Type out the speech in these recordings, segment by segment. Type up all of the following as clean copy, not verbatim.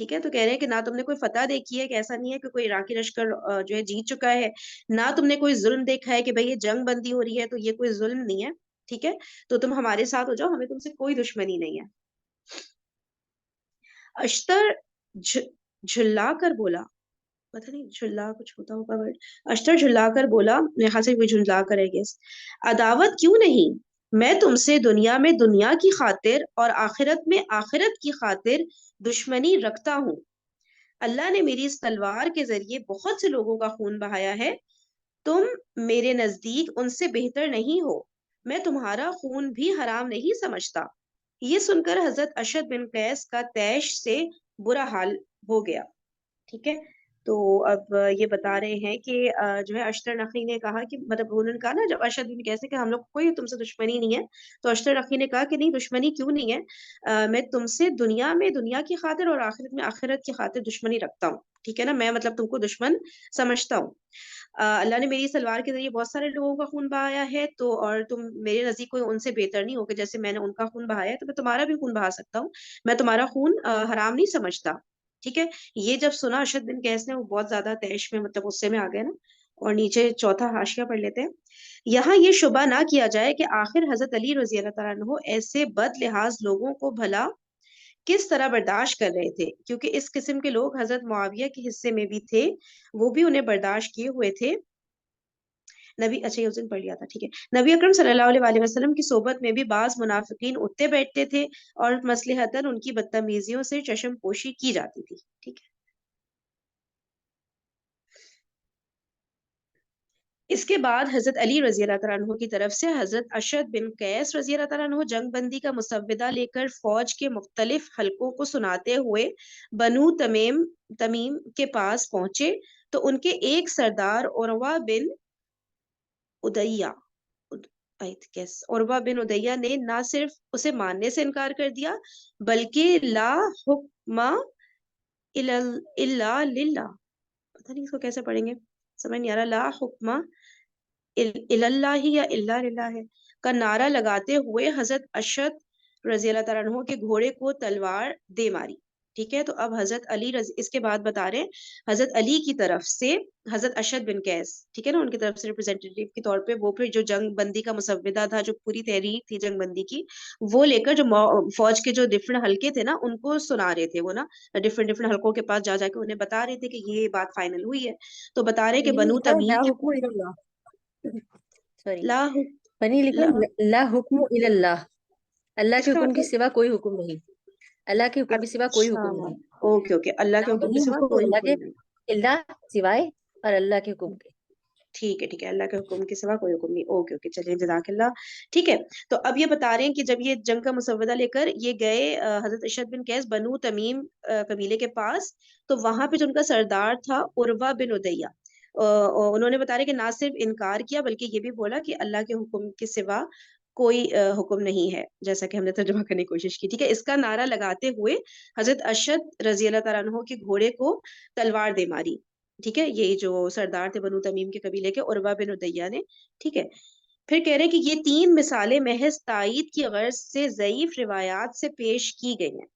ٹھیک ہے. تو کہہ رہے ہیں کہ نہ تم نے کوئی فتح دیکھی ہے کہ ایسا نہیں ہے کہ کوئی عراقی لشکر جو ہے جیت چکا ہے، نہ تم نے کوئی ظلم دیکھا ہے کہ بھئی یہ جنگ بندی ہو رہی ہے تو یہ کوئی ظلم نہیں ہے. ٹھیک ہے، تو تم ہمارے ساتھ ہو جاؤ، ہمیں تم سے کوئی دشمنی نہیں ہے. اشتر جھلا کر بولا، پتہ نہیں جھلا کچھ ہوتا ہوگا ورڈ. اشتر جھلا کر بولا، میرے خیال سے کوئی جھلا کر ہے گیس. عداوت کیوں نہیں، میں تم سے دنیا میں دنیا کی خاطر اور آخرت میں آخرت کی خاطر دشمنی رکھتا ہوں. اللہ نے میری اس تلوار کے ذریعے بہت سے لوگوں کا خون بہایا ہے. تم میرے نزدیک ان سے بہتر نہیں ہو، میں تمہارا خون بھی حرام نہیں سمجھتا. یہ سن کر حضرت اشد بن قیس کا طیش سے برا حال ہو گیا. ٹھیک ہے، تو اب یہ بتا رہے ہیں کہ جو ہے اشتر نقی نے کہا کہ مطلب انہوں نے کہا نا جب اشد بن قیس کہ ہم لوگ کوئی تم سے دشمنی نہیں ہے، تو اشتر نقی نے کہا کہ نہیں دشمنی کیوں نہیں ہے، میں تم سے دنیا میں دنیا کی خاطر اور آخرت میں آخرت کی خاطر دشمنی رکھتا ہوں. ٹھیک ہے نا، میں مطلب تم کو دشمن سمجھتا ہوں. اللہ نے میری سلوار کے ذریعے بہت سارے لوگوں کا خون بہایا ہے، تو اور تم میرے نزدیک کوئی ان سے بہتر نہیں ہو کہ جیسے میں نے ان کا خون بہایا ہے تو میں تمہارا بھی خون بہا سکتا ہوں. میں تمہارا خون حرام نہیں سمجھتا. ٹھیک ہے، یہ جب سنا اشد بن قیس نے، وہ بہت زیادہ طیش میں مطلب غصے میں آ گئے نا. اور نیچے چوتھا حاشیہ پڑھ لیتے ہیں. یہاں یہ شبہ نہ کیا جائے کہ آخر حضرت علی رضی اللہ تعالیٰ عنہ ایسے بد لحاظ لوگوں کو بھلا کس طرح برداشت کر رہے تھے، کیونکہ اس قسم کے لوگ حضرت معاویہ کے حصے میں بھی تھے، وہ بھی انہیں برداشت کیے ہوئے تھے. نبی، اچھا یہ اس دن پڑھ لیا تھا. ٹھیک ہے، نبی اکرم صلی اللہ علیہ وآلہ وسلم کی صحبت میں بھی بعض منافقین اٹھتے بیٹھتے تھے اور مصلحتاً ان کی بدتمیزیوں سے چشم پوشی کی جاتی تھی. ٹھیک ہے، اس کے بعد حضرت علی رضی اللہ تعالیٰ عنہ کی طرف سے حضرت اشد بن قیس رضی اللہ تعالیٰ عنہ جنگ بندی کا مسودہ لے کر فوج کے مختلف حلقوں کو سناتے ہوئے بنو تمیم کے پاس پہنچے تو ان کے ایک سردار عروہ بن ادیہ عروہ بن ادیہ نے نہ صرف اسے ماننے سے انکار کر دیا بلکہ لا حکم الا للہ، پتہ نہیں اس کو کیسے پڑھیں گے، سمجھ نہیں آ رہا، لا حکم اللہ یا اللہ للہ ہے کا نعرہ لگاتے ہوئے حضرت اشد رضی اللہ تعالیٰ عنہ کے گھوڑے کو تلوار دے ماری. ٹھیک ہے، تو اب حضرت علی اس کے بعد بتا رہے ہیں حضرت علی کی طرف سے حضرت اشد بن قیس، ٹھیک ہے نا، ان کی طرف سے ریپرزینٹیٹیو کے طور پہ وہ پھر جو جنگ بندی کا مسودہ تھا، جو پوری تحریک تھی جنگ بندی کی، وہ لے کر جو فوج کے جو ڈفرنٹ حلقے تھے نا ان کو سنا رہے تھے. وہ نا ڈفرنٹ حلقوں کے پاس جا جا کے انہیں بتا رہے تھے کہ یہ بات فائنل ہوئی ہے. تو بتا رہے کہ نہیں بنو لکھا ہے لا تمیم کے حکم الا اللہ، سوری لا بنی لکھا لا ہے لا حکم الا اللہ، اللہ اس کے کا حکم کے مطلب، سوا کوئی حکم نہیں، اللہ کے حکم کے سوا کوئی اچھا حکم نہیں. اوکے اوکے، اللہ کے اللہ حکم کے وہی سوا حکم کوئی اللہ حکم کے، نہیں. اللہ سوائے اور اللہ کے حکم کے. ٹھیک ہے ٹھیک ہے، اللہ کے حکم کے سوا کوئی حکم نہیں. اوکے اوکے، چلیے جزاک اللہ. ٹھیک ہے، تو اب یہ بتا رہے ہیں کہ جب یہ جنگ کا مسودہ لے کر یہ گئے حضرت اشد بن قیس بنو تمیم قبیلے کے پاس، تو وہاں پہ جو ان کا سردار تھا عروہ بن ادیہ، انہوں نے بتا رہے کہ نہ صرف انکار کیا بلکہ یہ بھی بولا کہ اللہ کے حکم کے سوا کوئی حکم نہیں ہے، جیسا کہ ہم نے ترجمہ کرنے کی کوشش کی. ٹھیک ہے، اس کا نعرہ لگاتے ہوئے حضرت اشد رضی اللہ تعالیٰ عنہ کے گھوڑے کو تلوار دے ماری. ٹھیک ہے، یہ جو سردار تھے بنو تمیم کے قبیلے کے عروہ بن ادیہ نے. ٹھیک ہے، پھر کہہ رہے ہیں کہ یہ تین مثالیں محض تائید کی غرض سے ضعیف روایات سے پیش کی گئی ہیں.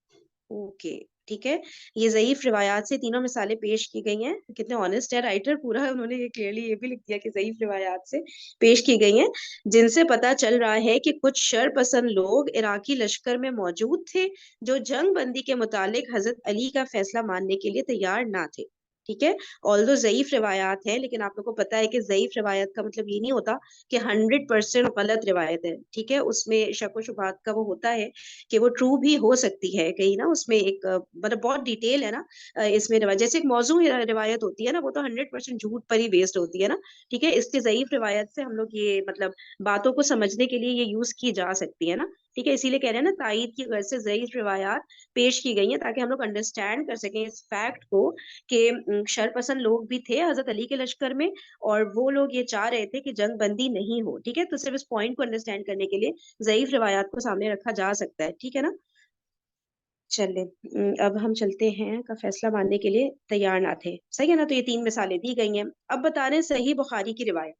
اوکے ٹھیک ہے، یہ ضعیف روایات سے تینوں مثالیں پیش کی گئی ہیں. کتنے آنےسٹ ہے رائٹر، پورا انہوں نے یہ کلیئرلی یہ بھی لکھ دیا کہ ضعیف روایات سے پیش کی گئی ہیں، جن سے پتہ چل رہا ہے کہ کچھ شر پسند لوگ عراقی لشکر میں موجود تھے جو جنگ بندی کے متعلق حضرت علی کا فیصلہ ماننے کے لیے تیار نہ تھے. ٹھیک ہے، آلدو ضعیف روایات ہے، لیکن آپ لوگ کو پتا ہے کہ ضعیف روایت کا مطلب یہ نہیں ہوتا کہ 100% غلط روایت ہے. ٹھیک ہے، اس میں شک و شبہات کا وہ ہوتا ہے کہ وہ ٹرو بھی ہو سکتی ہے کہیں نا، اس میں ایک مطلب بہت ڈیٹیل ہے نا اس میں روایت، جیسے ایک موضوع روایت ہوتی ہے نا، وہ تو 100% جھوٹ پر ہی بیسڈ ہوتی ہے نا. ٹھیک ہے، اس کے ضعیف روایت سے ہم لوگ یہ مطلب باتوں کو سمجھنے کے لیے یہ یوز کی جا سکتی ہے نا. ٹھیک ہے، اسی لیے کہہ رہے ہیں نا تائید کی غرض سے ضعیف روایات پیش کی گئی ہیں تاکہ ہم لوگ انڈرسٹینڈ کر سکیں اس فیکٹ کو کہ شر پسند لوگ بھی تھے حضرت علی کے لشکر میں، اور وہ لوگ یہ چاہ رہے تھے کہ جنگ بندی نہیں ہو. ٹھیک ہے، تو صرف اس پوائنٹ کو انڈرسٹینڈ کرنے کے لیے ضعیف روایات کو سامنے رکھا جا سکتا ہے. ٹھیک ہے نا، چلے اب ہم چلتے ہیں کا فیصلہ ماننے کے لیے تیار نہ تھے. صحیح ہے نا، تو یہ تین مثالیں دی گئی ہیں. اب بتا رہے ہیں صحیح بخاری کی روایت.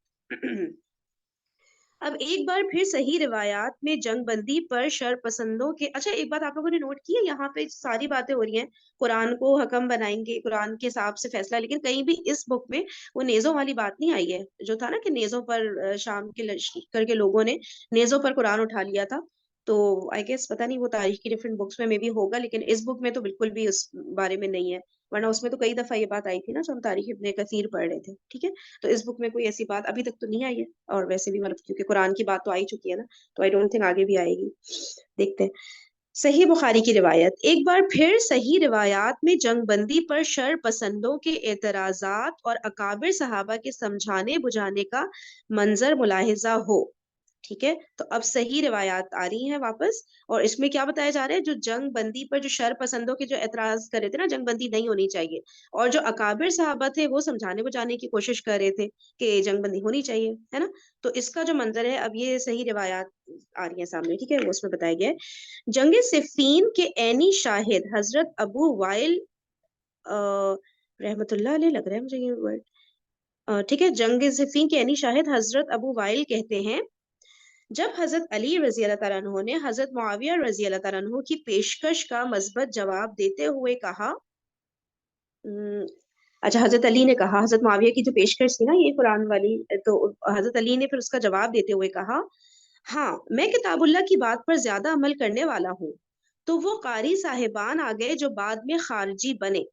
اب ایک بار پھر صحیح روایات میں جنگ بندی پر شر پسندوں کے، اچھا ایک بات آپ لوگوں نے نوٹ کی ہے، یہاں پہ ساری باتیں ہو رہی ہیں قرآن کو حکم بنائیں گے، قرآن کے حساب سے فیصلہ، لیکن کہیں بھی اس بک میں وہ نیزوں والی بات نہیں آئی ہے، جو تھا نا کہ نیزوں پر شام کے لشکر کے لوگوں نے نیزوں پر قرآن اٹھا لیا تھا، تو آئی گیس پتہ نہیں وہ تاریخ کی ڈفرینٹ بکس میں بھی ہوگا، لیکن اس بک میں تو بالکل بھی اس بارے میں نہیں ہے، ورنہ اس میں تو کئی دفعہ یہ بات آئی تھی نا جو ہم تاریخ ابن کثیر پڑھ رہے تھے، ٹھیک ہے، تو اس بک میں کوئی ایسی بات ابھی تک تو نہیں آئی ہے، اور ویسے بھی مطلب کیونکہ قرآن کی بات تو آئی چکی ہے نا، تو آئی ڈونٹ تھنک آگے بھی آئے گی، دیکھتے ہیں۔ صحیح بخاری کی روایت، ایک بار پھر صحیح روایات میں جنگ بندی پر شر پسندوں کے اعتراضات اور اکابر صحابہ کے سمجھانے بجھانے کا منظر ملاحظہ ہو، ٹھیک ہے، تو اب صحیح روایات آ رہی ہیں واپس، اور اس میں کیا بتایا جا رہا ہے، جو جنگ بندی پر جو شر پسندوں کے جو اعتراض کر رہے تھے نا، جنگ بندی نہیں ہونی چاہیے، اور جو اکابر صحابہ تھے وہ سمجھانے بجھانے کی کوشش کر رہے تھے کہ جنگ بندی ہونی چاہیے، ہے نا، تو اس کا جو منظر ہے اب یہ صحیح روایات آ رہی ہیں سامنے، ٹھیک ہے، وہ اس میں بتایا گیا ہے۔ جنگ صفین کے عینی شاہد حضرت ابو وائل رحمت اللہ علیہ لگ رہا ہے مجھے یہ ورڈ، ٹھیک ہے، جنگ صفین کے عینی شاہد حضرت ابو وائل کہتے ہیں، جب حضرت علی رضی اللہ تعالیٰ عنہ نے حضرت معاویہ رضی اللہ تعالیٰ عنہ کی پیشکش کا مثبت جواب دیتے ہوئے کہا، اچھا حضرت علی نے کہا، حضرت معاویہ کی جو پیشکش تھی نا یہ قرآن والی، تو حضرت علی نے پھر اس کا جواب دیتے ہوئے کہا، ہاں میں کتاب اللہ کی بات پر زیادہ عمل کرنے والا ہوں، تو وہ قاری صاحبان آ گئے جو بعد میں خارجی بنے،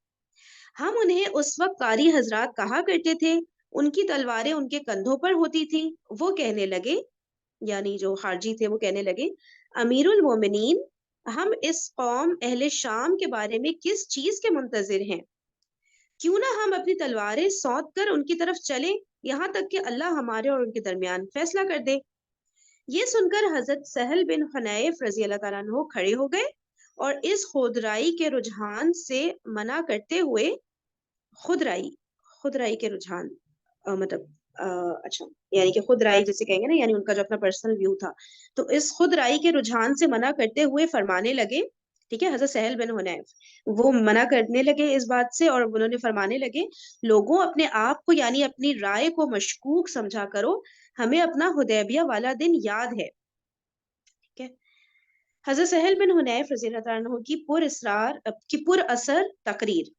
ہم انہیں اس وقت قاری حضرات کہا کرتے تھے، ان کی تلواریں ان کے کندھوں پر ہوتی تھی، وہ کہنے لگے، یعنی جو خارجی تھے وہ کہنے لگے، امیر المومنین، ہم اس قوم اہل شام کے بارے میں کس چیز کے منتظر ہیں، کیوں نہ ہم اپنی تلواریں سونت کر ان کی طرف چلیں، یہاں تک کہ اللہ ہمارے اور ان کے درمیان فیصلہ کر دے۔ یہ سن کر حضرت سہل بن حنیف رضی اللہ تعالیٰ عنہ کھڑے ہو گئے اور اس خودرائی کے رجحان سے منع کرتے ہوئے، خودرائی، خودرائی کے رجحان مطلب اچھا، یعنی کہ خود رائے جسے کہیں گے نا، یعنی ان کا جو اپنا پرسنل ویو تھا، تو اس خود رائے کے رجحان سے منع کرتے ہوئے فرمانے لگے، ٹھیک ہے، حضرت سہل بن حنیف وہ منع کرنے لگے اس بات سے، اور انہوں نے فرمانے لگے، لوگوں اپنے آپ کو یعنی اپنی رائے کو مشکوک سمجھا کرو، ہمیں اپنا حدیبیہ والا دن یاد ہے، ٹھیک ہے۔ حضرت سہل بن حنیف رضی اللہ تعالیٰ عنہ کی پر اثر تقریر،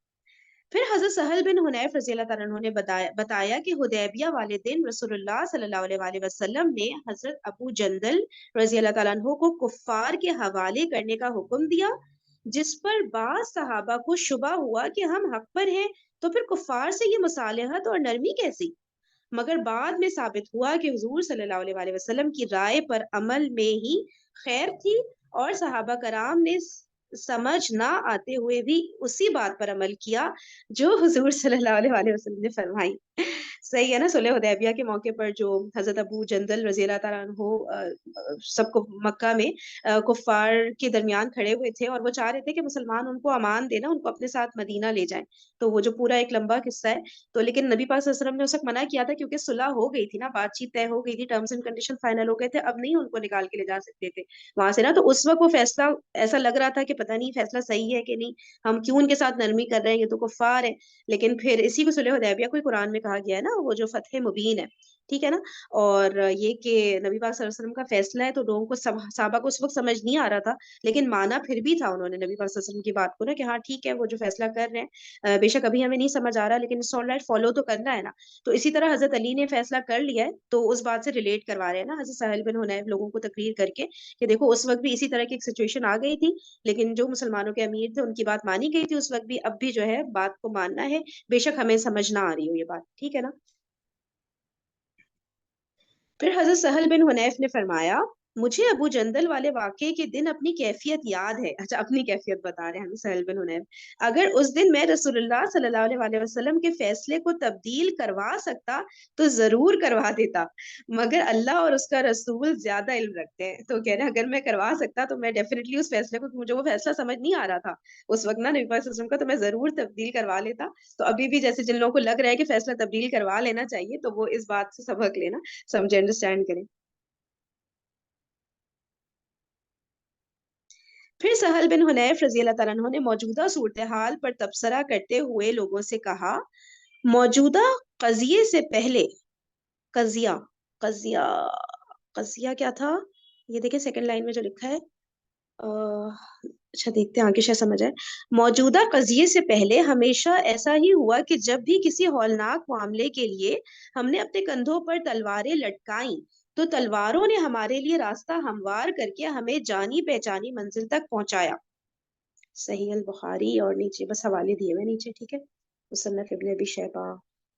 پھر حضرت سہل بن حنیف رضی اللہ تعالیٰ عنہ نے بتایا کہ حدیبیہ والے دن رسول اللہ صلی اللہ علیہ وآلہ وسلم نے حضرت ابو جندل رضی اللہ تعالیٰ عنہ کو کفار کے حوالے کرنے کا حکم دیا، جس پر بعض صحابہ کو شبہ ہوا کہ ہم حق پر ہیں، تو پھر کفار سے یہ مصالحت اور نرمی کیسی، مگر بعد میں ثابت ہوا کہ حضور صلی اللہ علیہ وآلہ وسلم کی رائے پر عمل میں ہی خیر تھی، اور صحابہ کرام نے سمجھ نہ آتے ہوئے بھی اسی بات پر عمل کیا جو حضور صلی اللہ علیہ وآلہ وسلم نے فرمائی۔ صحیح ہے نا، صلح حدیبیہ کے موقع پر جو حضرت ابو جندل رضی اللہ تعالیٰ عنہ سب کو مکہ میں کفار کے درمیان کھڑے ہوئے تھے، اور وہ چاہ رہے تھے کہ مسلمان ان کو امان دینا، ان کو اپنے ساتھ مدینہ لے جائیں، تو وہ جو پورا ایک لمبا قصہ ہے، تو لیکن نبی پاک صلی اللہ علیہ وسلم نے اس وقت منع کیا تھا، کیونکہ صلح ہو گئی تھی نا، بات چیت طے ہو گئی تھی، ٹرمز اینڈ کنڈیشن فائنل ہو گئے تھے، اب نہیں ان کو نکال کے لے جا سکتے تھے وہاں سے نا، تو اس وقت وہ فیصلہ ایسا لگ رہا تھا کہ پتہ نہیں فیصلہ صحیح ہے کہ نہیں، ہم کیوں ان کے ساتھ نرمی کر رہے ہیں، یہ تو کفار ہے، لیکن پھر اسی کو صلح حدیبیہ کو قرآن میں کہا گیا ہے نا، وہ جو فتح مبین ہے، ٹھیک ہے نا، اور یہ کہ نبی پاک صلی اللہ علیہ وسلم کا فیصلہ ہے، تو لوگوں کو صحابہ کو اس وقت سمجھ نہیں آ رہا تھا، لیکن مانا پھر بھی تھا انہوں نے نبی پاک صلی اللہ علیہ وسلم کی بات کو نا، کہ ہاں ٹھیک ہے وہ جو فیصلہ کر رہے ہیں بے شک ابھی ہمیں نہیں سمجھ آ رہا، لیکن اٹس آل رائٹ، فالو تو کرنا ہے نا، تو اسی طرح حضرت علی نے فیصلہ کر لیا ہے، تو اس بات سے ریلیٹ کروا رہے ہیں نا حضرت سہل بن حنیف لوگوں کو تقریر کر کے، کہ دیکھو اس وقت بھی اسی طرح کی ایک سچویشن آ گئی تھی، لیکن جو مسلمانوں کے امیر تھے ان کی بات مانی گئی تھی اس وقت بھی، اب بھی جو ہے بات کو ماننا ہے، بے شک ہمیں سمجھ نہ آ رہی ہو یہ بات، ٹھیک ہے نا۔ پھر حضرت سہل بن حنیف نے فرمایا، مجھے ابو جندل والے واقعے کے دن اپنی کیفیت یاد ہے، اچھا اپنی کیفیت بتا رہے ہیں حضرت سہل بن حنیف، اگر اس دن میں رسول اللہ صلی اللہ علیہ وآلہ وسلم کے فیصلے کو تبدیل کروا سکتا تو ضرور کروا دیتا، مگر اللہ اور اس کا رسول زیادہ علم رکھتے ہیں، تو کہہ رہے ہیں اگر میں کروا سکتا تو میں ڈیفینیٹلی اس فیصلے کو، مجھے وہ فیصلہ سمجھ نہیں آ رہا تھا اس وقت نا نبی پاک صلی اللہ علیہ وسلم کا، تو میں ضرور تبدیل کروا لیتا، تو ابھی بھی جیسے جن لوگوں کو لگ رہا ہے کہ فیصلہ تبدیل کروا لینا چاہیے، تو وہ اس بات سے سبق لینا، سمجھے، انڈرسٹینڈ کریں۔ پھر سہل بن حنیف رضی اللہ تعالیٰ عنہ نے موجودہ صورتحال پر تبصرہ کرتے ہوئے لوگوں سے کہا، موجودہ قضیے سے پہلے، قضیہ، قضیہ قضیہ کیا تھا یہ دیکھیں سیکنڈ لائن میں جو لکھا ہے. اچھا دیکھتے ہیں آگے شاید سمجھ آئے. موجودہ قضیے سے پہلے ہمیشہ ایسا ہی ہوا کہ جب بھی کسی ہولناک معاملے کے لیے ہم نے اپنے کندھوں پر تلواریں لٹکائیں تو تلواروں نے ہمارے لیے راستہ ہموار کر کے ہمیں جانی پہچانی منزل تک پہنچایا. صحیح البخاری اور نیچے بس حوالے دیے ہوئے نیچے. ٹھیک ہے. مصنف ابن ابی شیبہ.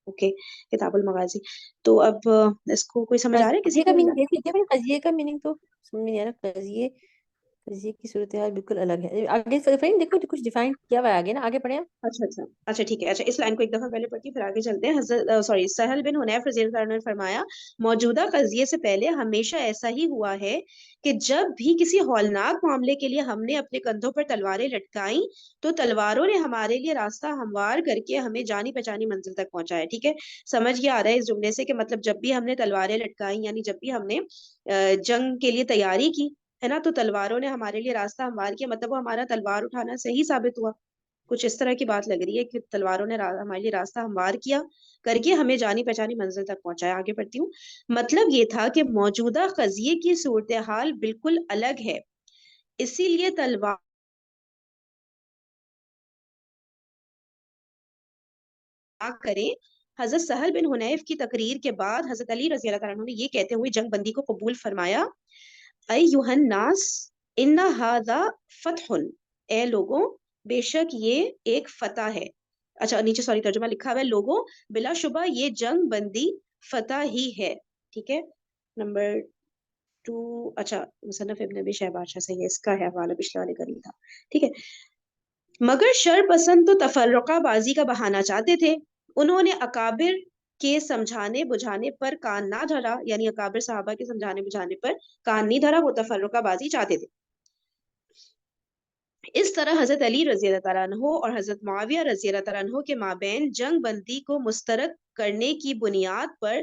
اوکے. کتاب المغازی. تو اب اس کو کوئی سمجھ آ رہا ہے کسی قضیے کا کو؟ میننگ دیکھ لیجیے بھائی، قضیے کا میننگ تو سمجھ میں نہیں آ رہا. قضیے کی صورتحال بالکل الگ ہے. آگے فرینڈ دیکھو کچھ ڈیفائن کیا ہوا ہے آگے نا، آگے پڑھیں آپ. اچھا ٹھیک ہے. اچھا اس لائن کو ایک دفعہ پہلے پڑھ کے پھر آگے چلتے ہیں. حضرت سہل بن حنیف رضی اللہ عنہ نے فرمایا موجودہ قضیے سے پہلے ہمیشہ ایسا ہی ہوا ہے کہ جب بھی کسی ہولناک معاملے کے لیے ہم نے اپنے کندھوں پر تلواریں لٹکائیں تو تلواروں نے ہمارے لیے راستہ ہموار کر کے ہمیں جانی پہچانی منزل تک پہنچایا. ٹھیک ہے. سمجھ یہ آ رہا ہے اس جملے سے کہ مطلب جب بھی ہم نے تلواریں لٹکائیں یعنی جب بھی ہم نے جنگ کے لیے تیاری کی ہے نا تو تلواروں نے ہمارے لیے راستہ ہموار کیا. مطلب وہ ہمارا تلوار اٹھانا صحیح ثابت ہوا. کچھ اس طرح کی بات لگ رہی ہے کہ تلواروں نے ہمارے لیے راستہ ہموار کیا کر کے ہمیں جانی پہچانی منزل تک پہنچایا. آگے بڑھتی ہوں. مطلب یہ تھا کہ موجودہ قضیے کی صورتحال بالکل الگ ہے، اسی لیے تلوار کریں. حضرت سہل بن حنیف کی تقریر کے بعد حضرت علی رضی اللہ تعالیٰ عنہ نے یہ کہتے ہوئے جنگ بندی کو قبول فرمایا ایھا الناس ان ھذا فتح، اے لوگوں بے شک یہ ایک فتح ہے. اچھا نیچے سوری ترجمہ لکھا ہوا ہے لوگوں بلا شبہ یہ جنگ بندی فتح ہی ہے. ٹھیک ہے. نمبر 2. اچھا مصنف ابن ابی شیبہ. اچھا صحیح ہے. اس کا ہے حوالہ پچھلے والے کا نہیں تھا. ٹھیک ہے. مگر شر پسند تو تفرقہ بازی کا بہانا چاہتے تھے. انہوں نے اکابر کے سمجھانے بجھانے پر کان نہ دھرا، یعنی اکابر صحابہ کے سمجھانے بجھانے پر کان نہیں دھرا، وہ تفرقہ بازی چاہتے تھے. اس طرح حضرت علی رضی اللہ تعالیٰ عنہ اور حضرت معاویہ رضی اللہ تعالیٰ عنہ کے مابین جنگ بندی کو مسترد کرنے کی بنیاد پر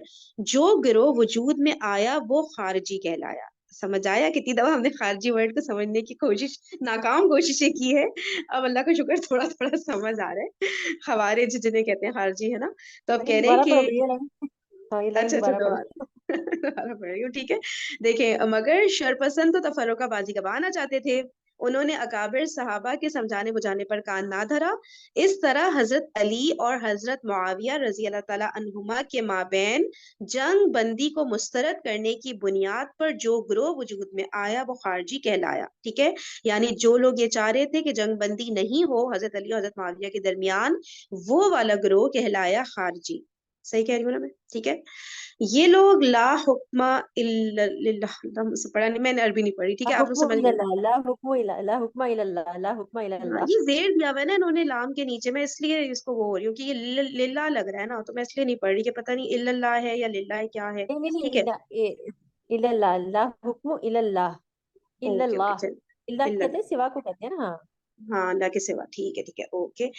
جو گروہ وجود میں آیا وہ خارجی کہلایا. سمجھ آیا کتنی دفعہ ہم نے خارجی ورڈ کو سمجھنے کی کوشش ناکام کوششیں کی ہے. اب اللہ کا شکر تھوڑا تھوڑا سمجھ آ رہا ہے. خوارج جنہیں کہتے ہیں خارجی ہے نا. تو اب کہہ رہے ہیں دوبارہ پڑھو کہ یہ لائن. ہاں یہ لائن اچھا دوبارہ پڑھو. دوبارہ پڑھ رہی ہوں. ٹھیک ہے. دیکھیں مگر شرپسند تو تفرقہ بازی کا بہانا چاہتے تھے. انہوں نے اکابر صحابہ کے سمجھانے بجھانے پر کان نہ دھرا. اس طرح حضرت علی اور حضرت معاویہ رضی اللہ تعالی عنہما کے مابین جنگ بندی کو مسترد کرنے کی بنیاد پر جو گروہ وجود میں آیا وہ خارجی کہلایا. ٹھیک ہے. یعنی جو لوگ یہ چاہ رہے تھے کہ جنگ بندی نہیں ہو حضرت علی اور حضرت معاویہ کے درمیان، وہ والا گروہ کہلایا خارجی. صحیح کہہ رہی ہوں نا میں؟ ٹھیک ہے. یہ لوگ لا حکم الا للہ، پڑھا نہیں میں نے، عربی نہیں پڑھی. ٹھیک لا ہے. آپ لوگ حکم سمجھ الا گئے نا؟ اللہ، لا حکم الا لا حکم الا اللہ، لا حکم الا ہاں اللہ. یہ زیر دیا ہوا ہے نا انہوں نے لام کے نیچے، میں اس لیے اس کو وہ ہو رہی ہوں کہ یہ للہ لگ رہا ہے نا، تو میں اس لیے نہیں پڑھ رہی کہ پتہ نہیں الا اللہ ہے یا للہ ہے کیا ہے. نہیں ٹھیک ہے. الا اللہ، لا حکم الا اللہ، الا اوکے اوکے اللہ. چل. اللہ الا کہتے ہیں اللہ. سوا کو کہتے ہیں نا. ہاں ہاں اللہ کے سوا. ٹھیک ہے ٹھیک ہے. اوکے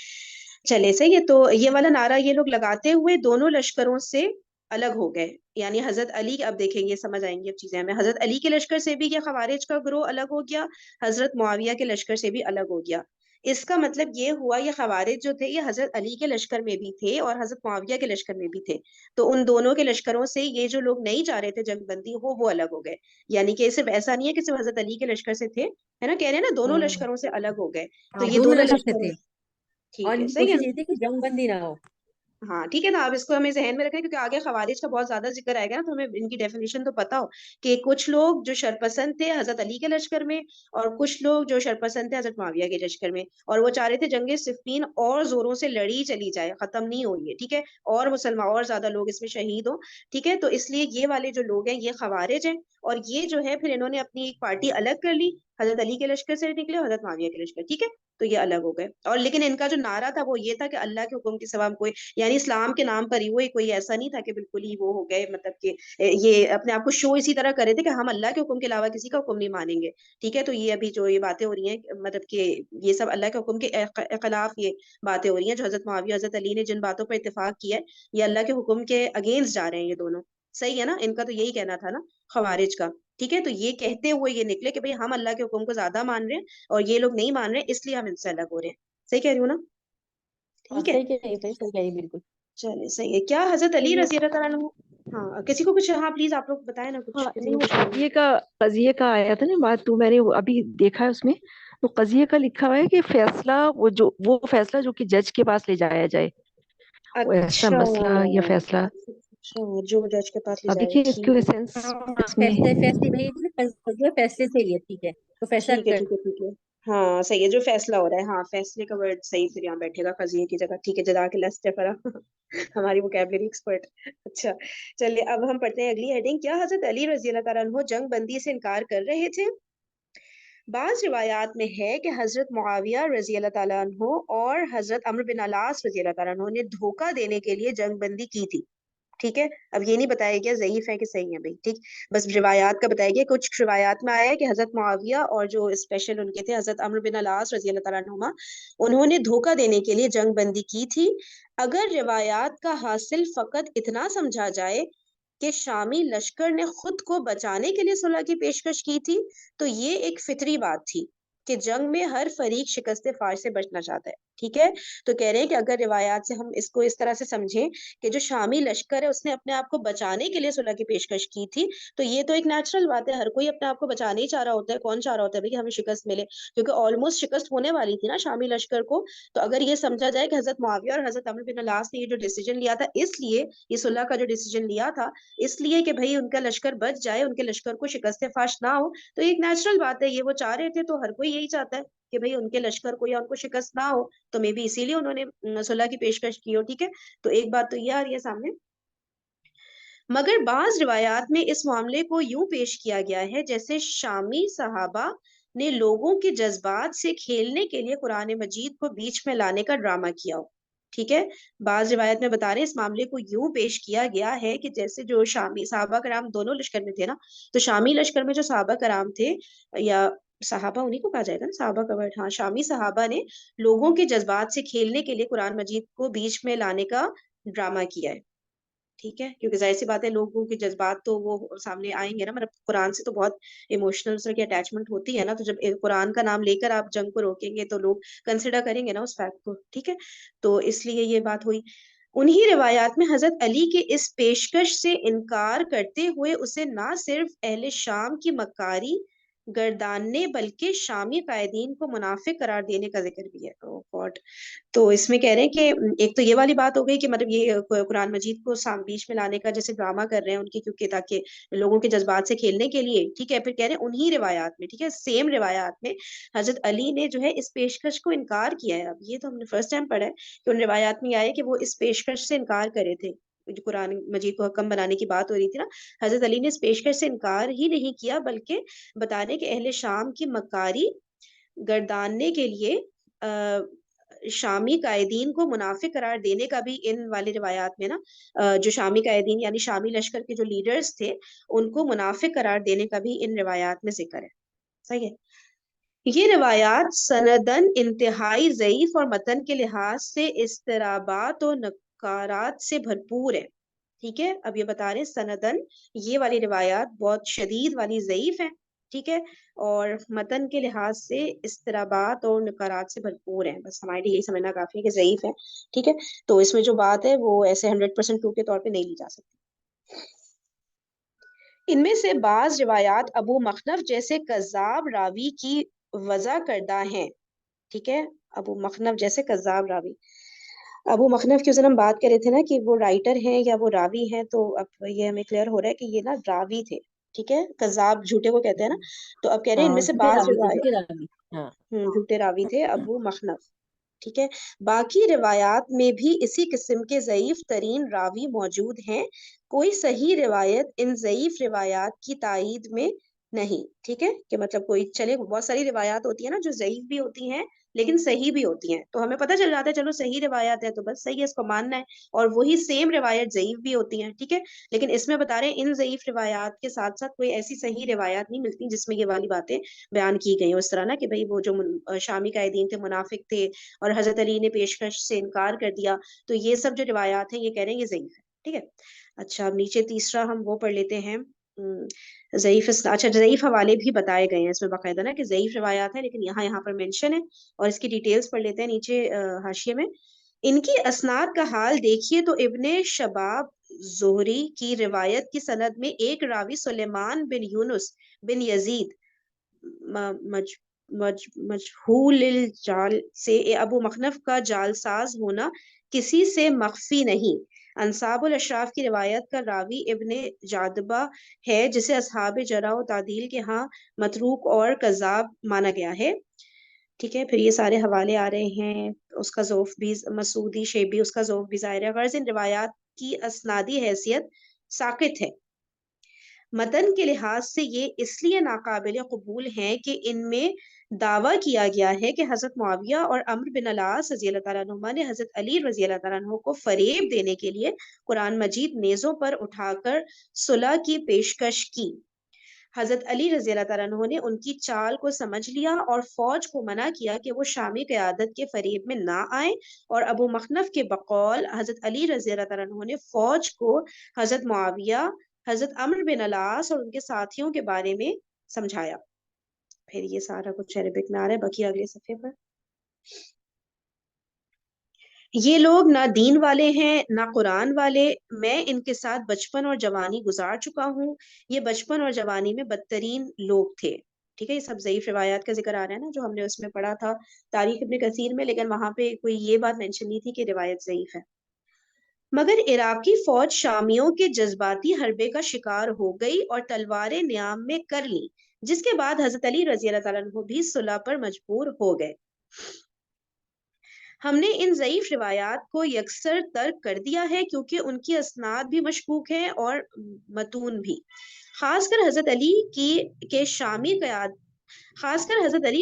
چلے صحیح ہے. تو یہ والا نعرہ یہ لوگ لگاتے ہوئے دونوں لشکروں سے الگ ہو گئے. یعنی حضرت علی، اب دیکھیں گے سمجھ آئیں گی اب چیزیں ہمیں، حضرت علی کے لشکر سے بھی یہ خوارج کا گروہ الگ ہو گیا، حضرت معاویہ کے لشکر سے بھی الگ ہو گیا. اس کا مطلب یہ ہوا یہ خوارج جو تھے یہ حضرت علی کے لشکر میں بھی تھے اور حضرت معاویہ کے لشکر میں بھی تھے. تو ان دونوں کے لشکروں سے یہ جو لوگ نہیں چاہ رہے تھے جنگ بندی ہو وہ الگ ہو گئے. یعنی کہ صرف ایسا نہیں ہے کہ صرف حضرت علی کے لشکر سے تھے، ہے نا، کہہ رہے ہیں نا دونوں لشکروں سے الگ ہو گئے. تو ہاں یہ دونوں دونوں لشکر سے لشکروں. تھے، اور ٹھیک ان ہے کی صحیح ہے کوشش نا. یہ تھی کہ جنگ بندی نہ ہو. ہاں ٹھیک ہے نا. اب اس کو ہمیں ذہن میں رکھنا ہے کیونکہ آگے خوارج کا بہت زیادہ ذکر آئے گا نا، تو ہمیں ان کی ڈیفینیشن تو پتا ہو کہ کچھ لوگ جو شرپسند تھے حضرت علی کے لشکر میں اور کچھ لوگ جو شرپسند تھے حضرت معاویہ کے لشکر میں، اور وہ چاہ رہے تھے جنگ صفین اور زوروں سے لڑی چلی جائے، ختم نہیں ہوئی ہے. ٹھیک ہے. اور مسلمان اور زیادہ لوگ اس میں شہید ہوں. ٹھیک ہے. تو اس لیے یہ والے جو لوگ ہیں یہ خوارج ہیں، اور یہ جو ہے پھر انہوں نے اپنی ایک پارٹی الگ کر لی، حضرت علی کے لشکر سے نکلے حضرت معاویہ کے لشکر. ٹھیک ہے. تو یہ الگ ہو گئے. اور لیکن ان کا جو نعرہ تھا وہ یہ تھا کہ اللہ کے حکم کے سوا کوئی، یعنی اسلام کے نام پر ہی وہ کوئی ایسا نہیں تھا کہ بالکل ہی وہ ہو گئے، مطلب کہ یہ اپنے آپ کو شو اسی طرح کرے تھے کہ ہم اللہ کے حکم کے علاوہ کسی کا حکم نہیں مانیں گے. ٹھیک ہے. تو یہ ابھی جو یہ باتیں ہو رہی ہیں مطلب کہ یہ سب اللہ کے حکم کے خلاف یہ باتیں ہو رہی ہیں. جو حضرت معاویہ حضرت علی نے جن باتوں پر اتفاق کیا ہے یہ اللہ کے حکم کے اگینسٹ جا رہے ہیں یہ دونوں. صحیح ہے نا. ان کا تو یہی کہنا تھا نا خوارج کا. ٹھیک ہے. تو یہ کہتے ہوئے یہ نکلے کہ بھئی ہم اللہ کے حکم کو زیادہ مان رہے ہیں اور یہ لوگ نہیں مان رہے ہیں، اس لیے ہم ان سے الگ ہو رہے ہیں. صحیح کہہ رہی ہوں نا؟ ہاں ٹھیک ہے. صحیح کہہ رہی، صحیح کہہ رہی بالکل. چلے صحیح ہے. کیا حضرت علی رضی اللہ تعالیٰ عنہ ہاں کسی کو کچھ، ہاں پلیز آپ لوگ بتائیں نا کچھ، ہاں کسی نہیں، کو وہ کچھ بولنا قضیے کا آیا تھا نا بات، تو میں نے ابھی دیکھا ہے اس میں، تو قضیے کا لکھا ہوا ہے کہ فیصلہ وہ فیصلہ جو کہ جج کے پاس لے جایا جائے، ہے۔ وہ ایسا اچھا مسئلہ یا فیصلہ. اچھا، جو جج کے پاس لے اب جائے، دیکھیے اس ٹھیک کے ہے سینس ہاں اس میں. فیصلے بھائی قضیہ فیصلے سے ہی ہے، ٹھیک ہے تو فیصلہ ٹھیک ہے ٹھیک ہے ٹھیک ہے، ہاں صحیح ہے، جو فیصلہ ہو رہا ہے، ہاں فیصلے کا ورڈ صحیح پھر یہاں بیٹھے گا قضیے کی جگہ، ٹھیک ہے، جزاک اللہ استفرا ہماری ووکیبلری ایکسپرٹ. اچھا چلیے اب ہم پڑھتے ہیں اگلی ہیڈنگ. کیا حضرت علی رضی اللہ تعالیٰ عنہ جنگ بندی سے انکار کر رہے تھے؟ بعض روایات میں ہے کہ حضرت معاویہ رضی اللہ تعالیٰ عنہ اور حضرت عمرو بن العاص رضی اللہ تعالیٰ عنہ نے دھوکہ دینے کے لیے جنگ بندی کی تھی. ٹھیک ہے، اب یہ نہیں بتایا گیا ضعیف ہے کہ صحیح ہے بھائی، ٹھیک، بس روایات کا بتایا گیا. کچھ روایات میں آیا ہے کہ حضرت معاویہ اور جو اسپیشل ان کے تھے حضرت عمرو بن العاص رضی اللہ تعالیٰ عنہما، انہوں نے دھوکہ دینے کے لیے جنگ بندی کی تھی. اگر روایات کا حاصل فقط اتنا سمجھا جائے کہ شامی لشکر نے خود کو بچانے کے لیے صلح کی پیشکش کی تھی، تو یہ ایک فطری بات تھی کہ جنگ میں ہر فریق شکست فار سے بچنا چاہتا ہے. ٹھیک ہے، تو کہہ رہے ہیں کہ اگر روایات سے ہم اس کو اس طرح سے سمجھیں کہ جو شامی لشکر ہے اس نے اپنے آپ کو بچانے کے لیے صلح کی پیشکش کی تھی، تو یہ تو ایک نیچرل بات ہے، ہر کوئی اپنے آپ کو بچانے ہی چاہ رہا ہوتا ہے. کون چاہ رہا ہوتا ہے بھائی کہ ہمیں شکست ملے، کیونکہ آلموسٹ شکست ہونے والی تھی نا شامی لشکر کو. تو اگر یہ سمجھا جائے کہ حضرت معاویہ اور حضرت عمرو بن العاص نے یہ جو ڈیسیجن لیا تھا، اس لیے یہ صلح کا جو ڈیسیجن لیا تھا اس لیے کہ بھائی ان کا لشکر بچ جائے، ان کے لشکر کو شکست فاش نہ ہو، تو ایک نیچرل بات ہے، یہ وہ چاہ رہے تھے، تو ہر کوئی یہی چاہتا ہے کہ بھائی ان کے لشکر کو یا ان کو شکست نہ ہو، تو مے بی اسی لیے انہوں نے صلح کی پیشکش کی ہو. ٹھیک ہے، تو ایک بات تو یہ آ رہی ہے سامنے. مگر بعض روایات میں اس معاملے کو یوں پیش کیا گیا ہے جیسے شامی صحابہ نے لوگوں کے جذبات سے کھیلنے کے لیے قرآن مجید کو بیچ میں لانے کا ڈرامہ کیا ہو. ٹھیک ہے، بعض روایت میں بتا رہے ہیں اس معاملے کو یوں پیش کیا گیا ہے کہ جیسے جو شامی صحابہ کرام دونوں لشکر میں تھے نا، تو شامی لشکر میں جو صحابہ کرام تھے، یا صحابہ انہیں کو کہا جائے گا نا، صحابہ کا ورڈ، ہاں، شامی صحابہ نے لوگوں کے جذبات سے کھیلنے کے لیے قرآن مجید کو بیچ میں لانے کا ڈرامہ کیا ہے. ٹھیک ہے، کیونکہ ظاہر سی بات ہے لوگوں کے جذبات تو وہ سامنے آئیں گے نا، مطلب قرآن سے تو بہت ایموشنل اس طرح کی اٹیچمنٹ ہوتی ہے نا، تو جب قرآن کا نام لے کر آپ جنگ کو روکیں گے تو لوگ کنسیڈر کریں گے نا اس فیکٹ کو. ٹھیک ہے، تو اس لیے یہ بات ہوئی. انہی روایات میں حضرت علی کے اس پیشکش سے انکار کرتے ہوئے اسے نہ صرف اہل شام کی مکاری گرداننے بلکہ شامی قائدین کو منافق قرار دینے کا ذکر بھی ہے. Oh God. تو اس میں کہہ رہے ہیں کہ ایک تو یہ والی بات ہو گئی کہ مطلب یہ قرآن مجید کو بیچ میں لانے کا جیسے ڈرامہ کر رہے ہیں ان کی، کیونکہ تاکہ لوگوں کے جذبات سے کھیلنے کے لیے. ٹھیک ہے، پھر کہہ رہے ہیں انہی روایات میں، ٹھیک ہے، سیم روایات میں حضرت علی نے جو ہے اس پیشکش کو انکار کیا ہے. اب یہ تو ہم نے فرسٹ ٹائم پڑھا ہے کہ ان روایات میں آئے کہ وہ اس پیشکش سے انکار کرے تھے. جو قرآن مجید کو حکم بنانے کی بات ہو رہی تھی نا، حضرت علی نے اس پیشکش سے انکار ہی نہیں کیا بلکہ بتا رہے کہ اہل شام کی مکاری گرداننے کے لیے شامی قائدین کو منافق قرار دینے کا بھی ان والی روایات میں نا، جو شامی قائدین یعنی شامی لشکر کے جو لیڈرز تھے ان کو منافق قرار دینے کا بھی ان روایات میں ذکر ہے. صحیح ہے، یہ روایات سندن انتہائی ضعیف اور متن کے لحاظ سے اضطرابات و نکارات سے بھرپور ہے. ٹھیک ہے، اب یہ بتا رہے ہیں سندن یہ والی روایات بہت شدید والی ضعیف ہے. ٹھیک ہے، اور متن کے لحاظ سے اضطرابات اور نکارات سے بھرپور ہیں. بس ہمارے لیے یہی سمجھنا کافی ہے کہ ضعیف ہے. ٹھیک ہے، تو اس میں جو بات ہے وہ ایسے 100% ٹرو کے طور پہ نہیں لی جا سکتی. ان میں سے بعض روایات ابو مخنف جیسے کذاب راوی کی وضع کردہ ہیں. ٹھیک ہے، ابو مخنف جیسے کذاب راوی، ابو مخنف کی ہم بات کر رہے تھے نا کہ وہ رائٹر ہیں یا وہ راوی ہیں، تو اب یہ ہمیں کلیئر ہو رہا ہے کہ یہ نا راوی تھے. ٹھیک ہے، کذاب جھوٹے کو کہتے ہیں نا، تو اب کہہ رہے ہیں ان ہاں میں سے جھوٹے بعض راوی تھے، روایت جھوٹے راوی. ہاں جھوٹے راوی تھے ابو مخنف. ٹھیک ہے، باقی روایات میں بھی اسی قسم کے ضعیف ترین راوی موجود ہیں. کوئی صحیح روایت ان ضعیف روایات کی تائید میں نہیں. ٹھیک ہے، کہ مطلب کوئی چلے بہت ساری روایات ہوتی ہیں نا جو ضعیف بھی ہوتی ہیں لیکن صحیح بھی ہوتی ہیں، تو ہمیں پتہ چل جاتا ہے چلو صحیح روایت ہے تو بس صحیح ہے، اس کو ماننا ہے. اور وہی سیم روایت ضعیف بھی ہوتی ہیں. ٹھیک ہے، لیکن اس میں بتا رہے ہیں ان ضعیف روایات کے ساتھ ساتھ کوئی ایسی صحیح روایات نہیں ملتی جس میں یہ والی باتیں بیان کی گئی. اس طرح نا کہ بھئی وہ جو شامی قائدین تھے منافق تھے اور حضرت علی نے پیشکش سے انکار کر دیا، تو یہ سب جو روایات ہیں یہ کہہ رہے ہیں یہ ضعیف ہے. ٹھیک ہے، اچھا اب نیچے تیسرا ہم وہ پڑھ لیتے ہیں. ضعیف، اچھا ضعیف حوالے بھی بتائے گئے ہیں اس میں باقاعدہ نا کہ ضعیف روایات ہیں لیکن یہاں پر مینشن ہے، اور اس کی ڈیٹیلز پڑھ لیتے ہیں نیچے حاشیے میں. ان کی اسناد کا حال دیکھیے تو ابن شباب زہری کی روایت کی سند میں ایک راوی سلیمان بن یونس بن یزید مجہول الجال سے ابو مخنف کا جالساز ہونا کسی سے مخفی نہیں۔ انصاب الاشراف کی روایت کا راوی ابن جادبہ ہے جسے اصحاب جرح و تعدیل کے ہاں متروک اور کذاب مانا گیا ہے۔ ٹھیک ہے، پھر یہ سارے حوالے آ رہے ہیں، اس کا ذوف بھی مسعودی شیبی اس کا ذوف بھی ظاہر ہے۔ غرض ان روایات کی اسنادی حیثیت ساقط ہے، متن کے لحاظ سے یہ اس لیے ناقابل قبول ہیں کہ ان میں دعویٰ کیا گیا ہے کہ حضرت معاویہ اور عمرو بن العاص رضی اللہ تعالیٰ عنہما نے حضرت علی رضی اللہ تعالیٰ عنہ کو فریب دینے کے لیے قرآن مجید نیزوں پر اٹھا کر صلح کی پیشکش کی۔ حضرت علی رضی اللہ تعالیٰ عنہ نے ان کی چال کو سمجھ لیا اور فوج کو منع کیا کہ وہ شامی قیادت کے فریب میں نہ آئیں، اور ابو مخنف کے بقول حضرت علی رضی اللہ تعالیٰ عنہ نے فوج کو حضرت معاویہ، حضرت عمرو بن العاص اور ان کے ساتھیوں کے بارے میں سمجھایا۔ پھر یہ سارا کچھ عربک میں آ رہا ہے، باقی اگلے صفحے پر۔ یہ لوگ نہ دین والے ہیں نہ قرآن والے، میں ان کے ساتھ بچپن اور جوانی گزار چکا ہوں، یہ بچپن اور جوانی میں بدترین لوگ تھے۔ ٹھیک ہے، یہ سب ضعیف روایات کا ذکر آ رہا ہے نا، جو ہم نے اس میں پڑھا تھا تاریخ ابن کثیر میں، لیکن وہاں پہ کوئی یہ بات مینشن نہیں تھی کہ روایت ضعیف ہے۔ مگر عراقی فوج شامیوں کے جذباتی حربے کا شکار ہو گئی اور تلواریں نیام میں کر لی، جس کے بعد حضرت علی رضی اللہ تعالیٰ عنہ بھی صلح پر مجبور ہو گئے۔ ہم نے ان ضعیف روایات کو یکسر ترک کر دیا ہے کیونکہ ان کی اسناد بھی مشکوک ہیں اور متون بھی، خاص کر حضرت علی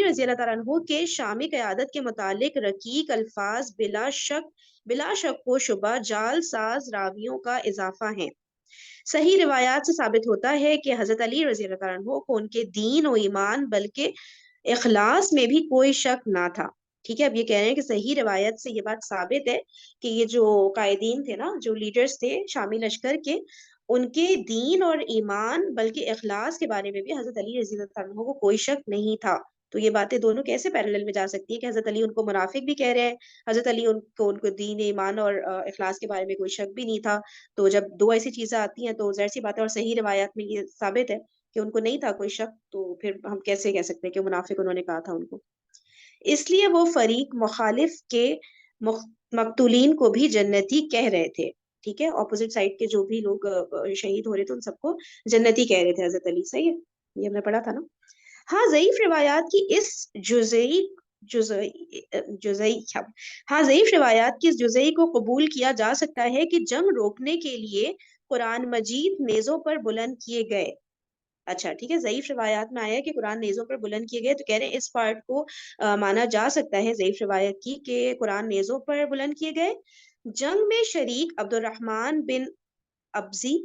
رضی اللہ تعالیٰ عنہ کے شامی قیادت کے متعلق رقیق الفاظ بلا شک و شبہ جال ساز راویوں کا اضافہ ہیں۔ صحیح روایات سے ثابت ہوتا ہے کہ حضرت علی رضی اللہ تعالیٰ عنہ کو ان کے دین و ایمان بلکہ اخلاص میں بھی کوئی شک نہ تھا۔ ٹھیک ہے، اب یہ کہہ رہے ہیں کہ صحیح روایت سے یہ بات ثابت ہے کہ یہ جو قائدین تھے نا، جو لیڈرز تھے شامی لشکر کے، ان کے دین اور ایمان بلکہ اخلاص کے بارے میں بھی حضرت علی رضی اللہ عنہ کو کوئی شک نہیں تھا۔ تو یہ باتیں دونوں کیسے پیرلل میں جا سکتی ہیں کہ حضرت علی ان کو منافق بھی کہہ رہے ہیں، حضرت علی ان کو دین ایمان اور اخلاص کے بارے میں کوئی شک بھی نہیں تھا۔ تو جب دو ایسی چیزیں آتی ہیں تو ظاہر سی بات ہے، اور صحیح روایات میں یہ ثابت ہے کہ ان کو نہیں تھا کوئی شک، تو پھر ہم کیسے کہہ سکتے ہیں کہ منافق انہوں نے کہا تھا ان کو۔ اس لیے وہ فریق مخالف کے مقتولین کو بھی جنتی کہہ رہے تھے۔ ٹھیک ہے، اپوزٹ سائڈ کے جو بھی لوگ شہید ہو رہے تھے ان سب کو جنتی کہہ رہے تھے حضرت علی۔ صحیح ہے، یہ ہم نے پڑھا تھا نا۔ ہاں ضعیف روایات کی اس جزئی کو قبول کیا جا سکتا ہے کہ جنگ روکنے کے لیے قرآن مجید نیزوں پر بلند کیے گئے۔ اچھا ٹھیک ہے، ضعیف روایات میں آیا کہ قرآن نیزوں پر بلند کیے گئے، تو کہہ رہے ہیں اس پارٹ کو مانا جا سکتا ہے ضعیف روایت کی کہ قرآن نیزوں پر بلند کیے گئے۔ جنگ میں شریک عبد الرحمن بن ابزی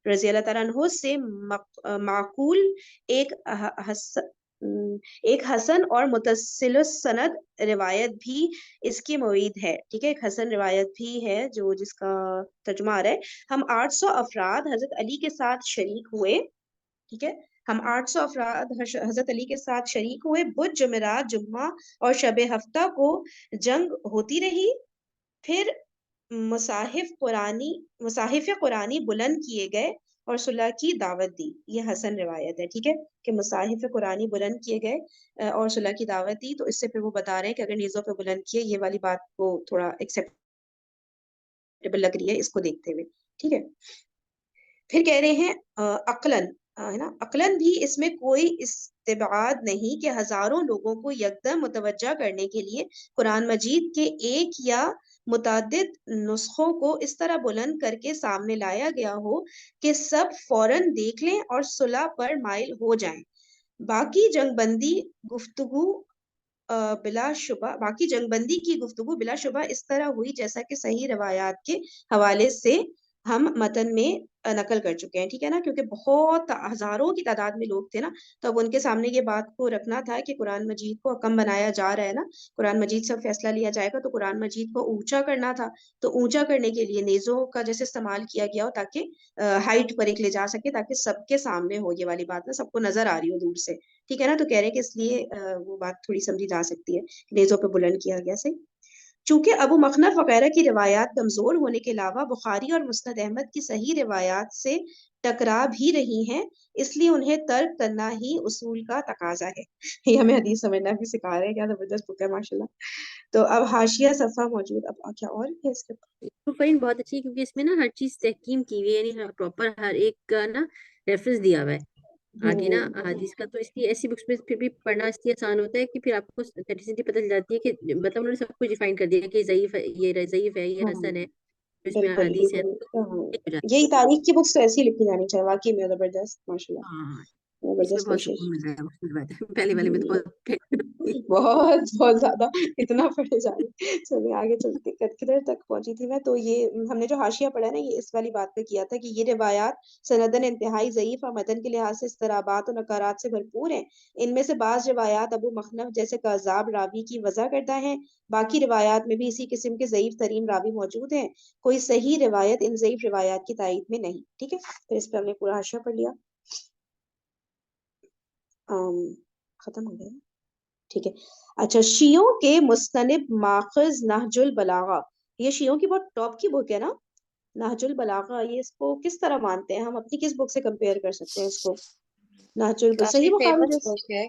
رضی اللہ تعالیٰ عنہ سے معقول ایک حسن اور متصل السند روایت بھی اس کی معید ہے۔ ٹھیک ہے، ایک حسن روایت بھی ہے جس کا ترجمہ آ رہا ہے، ہم 800 افراد حضرت علی کے ساتھ شریک ہوئے۔ ٹھیک ہے، ہم 800 افراد حضرت علی کے ساتھ شریک ہوئے، بدھ جمعرات جمعہ اور شب ہفتہ کو جنگ ہوتی رہی، پھر مصاحف قرآنی بلند کیے گئے اور صلح کی دعوت دی۔ یہ حسن روایت ہے، ٹھیک ہے، کہ مصاحف قرآنی بلند کیے گئے اور صلح کی دعوت دی، تو اس سے پھر وہ بتا رہے ہیں کہ اگر نیزوں پہ بلند کیے، یہ والی بات کو تھوڑا ایکسیپٹیبل لگ رہی ہے اس کو دیکھتے ہوئے۔ ٹھیک ہے، پھر کہہ رہے ہیں عقلاً، ہے نا، عقلاً بھی اس میں کوئی استبعاد نہیں کہ ہزاروں لوگوں کو یکدم متوجہ کرنے کے لیے قرآن مجید کے ایک یا متعدد نسخوں کو اس طرح بلند کر کے سامنے لایا گیا ہو کہ سب فوراً دیکھ لیں اور صلح پر مائل ہو جائیں۔ باقی جنگ بندی کی گفتگو بلا شبہ اس طرح ہوئی جیسا کہ صحیح روایات کے حوالے سے ہم متن میں نقل کر چکے ہیں۔ ٹھیک ہے نا، کیونکہ بہت ہزاروں کی تعداد میں لوگ تھے نا، تو اب ان کے سامنے یہ بات کو رکھنا تھا کہ قرآن مجید کو حکم بنایا جا رہا ہے نا، قرآن مجید سے فیصلہ لیا جائے گا، تو قرآن مجید کو اونچا کرنا تھا، تو اونچا کرنے کے لیے نیزوں کا جیسے استعمال کیا گیا ہو تاکہ ہائٹ پر ایک لے جا سکے، تاکہ سب کے سامنے ہو یہ والی بات نا، سب کو نظر آ رہی ہو دور سے۔ ٹھیک ہے نا، تو کہہ رہے کہ اس لیے وہ بات تھوڑی سمجھی جا سکتی ہے، نیزوں پہ بلند کیا گیا۔ صحیح، چونکہ ابو مخنف وغیرہ کی روایات کمزور ہونے کے علاوہ بخاری اور مسند احمد کی صحیح روایات سے ٹکرا بھی رہی ہیں، اس لیے انہیں ترک کرنا ہی اصول کا تقاضا ہے۔ یہ ہمیں حدیث سمجھنا بھی سکھا رہے ہیں، کیا زبردست بک ہے ماشاءاللہ۔ تو اب حاشیہ صفحہ موجود، اب کیا اور ہے اس کے پروفائل بہت اچھی ہے کیونکہ اس میں نا ہر چیز تحکیم کی ہوئی ہے، یعنی پراپر ہر ایک کا نا ریفرنس دیا ہوا ہے آگے نا حدیث کا، تو اس لیے ایسی بکس میں پھر بھی پڑھنا اس لیے آسان ہوتا ہے کہ پھر آپ کو کنسسٹنسی پتہ چل جاتی ہے کہ مطلب انہوں نے سب کچھ ڈیفائن کر دیا کہ یہ ضعیف ہے، یہ ضعیف ہے، یہ حسن ہے، اس میں بالکل حدیث ہے، بالکل ہاں، ایک ہو جاتا یہی تاریخ کی بکس تو ایسی لکھی جانی چاہیے، واقعی میں زبردست ماشاءاللہ، ہے۔ ہاں اس میں زبردست بہت کوشش۔ سکون مل رہا ہے، مشکل بات ہے، پہلے والے میں تو بہت بہت بہت زیادہ اتنا پڑھے جا رہے۔ چلیے آگے چلتے، کدھر تک پہنچی تھی میں؟ تو یہ ہم نے جو حاشیہ پڑھا ہے نا، یہ اس والی بات پہ کیا تھا کہ یہ روایات سندن انتہائی ضعیف اور متن کے لحاظ سے اضطرابات و نکارات سے بھرپور ہیں۔ ان میں سے بعض روایات ابو مخنف جیسے کذاب راوی کی وضع کرتا ہے، باقی روایات میں بھی اسی قسم کے ضعیف ترین راوی موجود ہیں، کوئی صحیح روایت ان ضعیف روایات کی تائید میں نہیں۔ ٹھیک ہے، پھر اس پہ ہم نے پورا حاشیہ پڑھ لیا۔ ختم ہو گیا؟ ٹھیک ہے، اچھا، شیعوں کے مستند ماخذ نہج البلاغہ، یہ شیعوں کی بہت ٹاپ کی بک ہے نا نہج البلاغہ، یہ اس کو کس طرح مانتے ہیں؟ ہم اپنی کس بک سے کمپیئر کر سکتے ہیں اس کو؟ نہج کافی صحیح بخاری فیمس جیسے؟ بک ہے،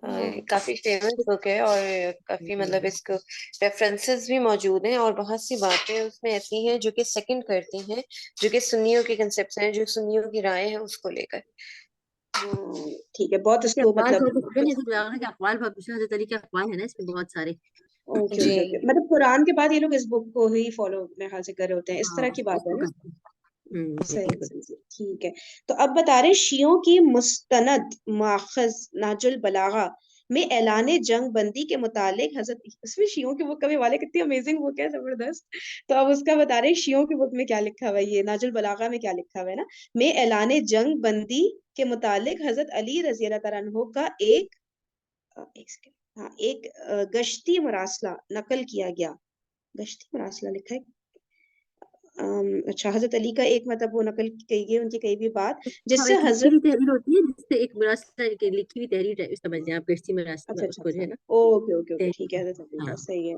ہاں کافی فیمس بک ہے، اور کافی مطلب اس کو ریفرنسز بھی موجود ہیں، اور بہت سی باتیں اس میں ایسی ہیں جو کہ سیکنڈ کرتی ہیں جو کہ سنیوں کے کنسپٹس ہیں، جو سنیوں کی رائے ہیں اس کو لے کر۔ ٹھیک ہے، بہت اس کے کو اقوال مطلب بہت کچھ کے اقوال بہت کچھ حضرت علی کے اقوال ہیں نا اس میں بہت سارے۔ اوکے جی اوکے اوکے، مطلب قرآن کے بعد یہ لوگ اس بک کو ہی فالو میرے خیال سے کر رہے ہوتے ہیں، اس ہاں طرح کی اس بات ہے کو نا؟ کرتے ہیں، صحیح بالکل۔ صحیح، ٹھیک ہے۔ تو اب بتا رہے شیعوں کی مستند ماخذ نہج البلاغہ میں اعلان جنگ بندی کے متعلق حضرت، اس میں شیعوں کی بک کا بھی والے کتنی امیزنگ بک ہے، زبردست۔ تو اب اس کا بتا رہے شیعوں کی بک میں کیا لکھا ہوا ہے، یہ نہج البلاغہ میں کیا لکھا ہوا ہے نا، میں اعلان جنگ بندی کے متعلق حضرت علی رضی اللہ تعالیٰ عنہ کا ایک گشتی مراسلہ نقل کیا گیا۔ گشتی مراسلہ لکھا ہے، اچھا، حضرت علی کا ایک مطلب وہ نقل کی گئی ان کی کئی بھی بات جس ہاں سے ایک لکھی حضرت، ہوئی تحریر ہوتی ہے جس سے ایک مراسلہ کی لکھی ہوئی تحریر ہے، سمجھ لیں آپ گشتی مراسلہ اچھا اس اچھا کو جو اچھا، ہے نا اوکے اوکے اوکے، ٹھیک ہے، تحریر۔ حضرت علی ہاں کا صحیح ہے۔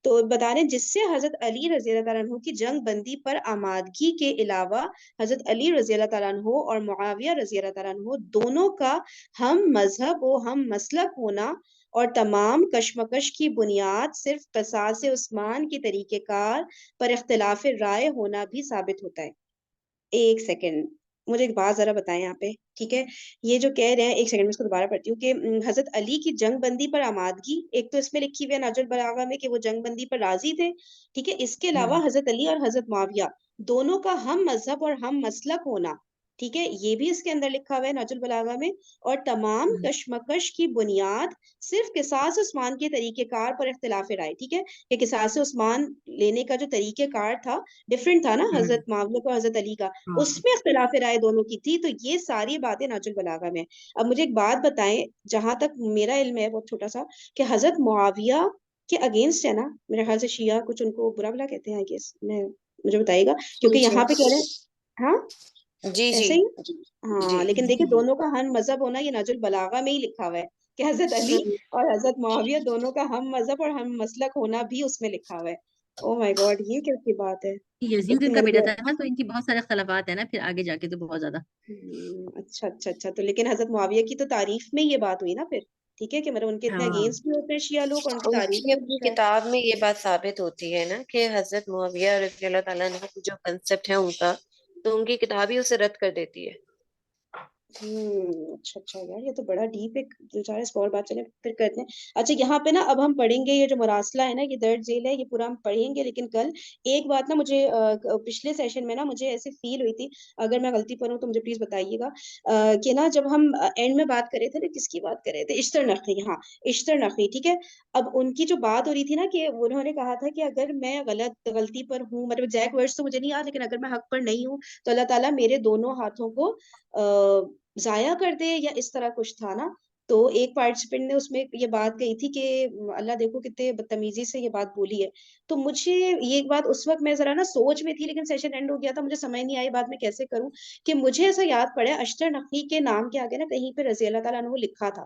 تو بتا رہے جس سے حضرت علی رضی اللہ تعالیٰ عنہ کی جنگ بندی پر آمادگی کے علاوہ حضرت علی رضی اللہ تعالیٰ عنہ اور معاویہ رضی اللہ تعالیٰ عنہ دونوں کا ہم مذہب و ہم مسلک ہونا اور تمام کشمکش کی بنیاد صرف قصاص عثمان کے طریقہ کار پر اختلاف رائے ہونا بھی ثابت ہوتا ہے۔ ایک سیکنڈ، مجھے ایک بات ذرا بتائیں یہاں پہ، ٹھیک ہے؟ یہ جو کہہ رہے ہیں، ایک سیکنڈ میں اس کو دوبارہ پڑھتی ہوں کہ حضرت علی کی جنگ بندی پر آمادگی، ایک تو اس میں لکھی ہوئی ہے نہج البلاغہ میں کہ وہ جنگ بندی پر راضی تھے، ٹھیک ہے؟ اس کے علاوہ حضرت علی اور حضرت معاویہ دونوں کا ہم مذہب اور ہم مسلک ہونا، ٹھیک ہے، یہ بھی اس کے اندر لکھا ہوا ہے نہج البلاغہ میں، اور تمام کشمکش کی بنیاد صرف قصاص عثمان کے طریقہ کار پر اختلاف رائے، ٹھیک ہے، کہ قصاص عثمان لینے کا جو طریقہ کار تھا ڈفرینٹ تھا نا حضرت معاویہ کو حضرت علی کا، اس میں اختلاف رائے دونوں کی تھی۔ تو یہ ساری باتیں نہج البلاغہ میں۔ اب مجھے ایک بات بتائیں، جہاں تک میرا علم ہے بہت چھوٹا سا، کہ حضرت معاویہ کے اگینسٹ ہے نا میرے خیال سے شیعہ کچھ ان کو برا بلا کہتے ہیں، میں مجھے بتائیے گا، کیونکہ جی یہاں پہ کہہ رہے ہیں ہاں جی جی ایسے ہی، جی ہاں، لیکن دیکھیں دونوں کا ہم مذہب ہونا یہ نہج البلاغہ میں ہی لکھا ہوا ہے کہ حضرت علی اور حضرت معاویہ دونوں کا ہم مذہب اور ہم مسلک ہونا بھی اس میں لکھا ہوا ہے۔ او مائی گاڈ، یہ کیسی بات ہے! یزید ان اتنی کا بیٹا مطلب تھا نا، تو ان کی بہت سارے اختلافات ہیں نا پھر آگے جا کے تو بہت زیادہ۔ اچھا اچھا اچھا، تو لیکن حضرت معاویہ کی تو تعریف میں یہ بات ہوئی نا پھر، ٹھیک ہے، کہ مطلب ان کے اتنے ہاں اگینسٹ بھی ہوتے ہیں شیعہ لوگ اور ان کی ان تعریف کی میں اپنی لکھا ہے۔ کتاب میں یہ بات ثابت ہوتی ہے نا کہ حضرت معاویہ رضی اللہ تعالیٰ عنہ کی جو کنسپٹ ہے ان کا، تو ان کی کتاب ہی اسے رد کر دیتی ہے۔ اچھا اچھا، یار یہ تو بڑا ڈیپ ایک دو چار اسپور بات، چلیں پھر کرتے ہیں۔ اچھا یہاں پہ نا اب ہم پڑھیں گے یہ جو مراسلہ ہے نا، یہ درج ذیل ہے، یہ پورا ہم پڑھیں گے، لیکن کل ایک بات نا مجھے پچھلے سیشن میں نا مجھے ایسے فیل ہوئی تھی، اگر میں غلطی پر ہوں تو مجھے پلیز بتائیے گا، کہ نا جب ہم اینڈ میں بات کر رہے تھے نا، کس کی بات کر رہے تھے، اشتر نقوی، ہاں اشتر نقوی، ٹھیک ہے، اب ان کی جو بات ہو رہی تھی نا کہ انہوں نے کہا تھا کہ اگر میں غلطی پر ہوں، مطلب ایگزیکٹ ورڈز تو مجھے نہیں یاد، لیکن اگر میں حق پر نہیں ہوں تو اللہ تعالیٰ میرے دونوں ہاتھوں کو ضائع کر دے، یا اس طرح کچھ تھا نا۔ تو ایک پارٹیسپینٹ نے اس میں یہ بات کہی تھی کہ اللہ دیکھو کتنے بدتمیزی سے یہ بات بولی ہے۔ تو مجھے یہ بات اس وقت میں ذرا نا سوچ میں تھی، لیکن سیشن اینڈ ہو گیا تھا، مجھے سمجھ نہیں آئی بات میں کیسے کروں، کہ مجھے ایسا یاد پڑا اشتر نقوی کے نام کے آگے نا کہیں پہ رضی اللہ تعالیٰ عنہ لکھا تھا،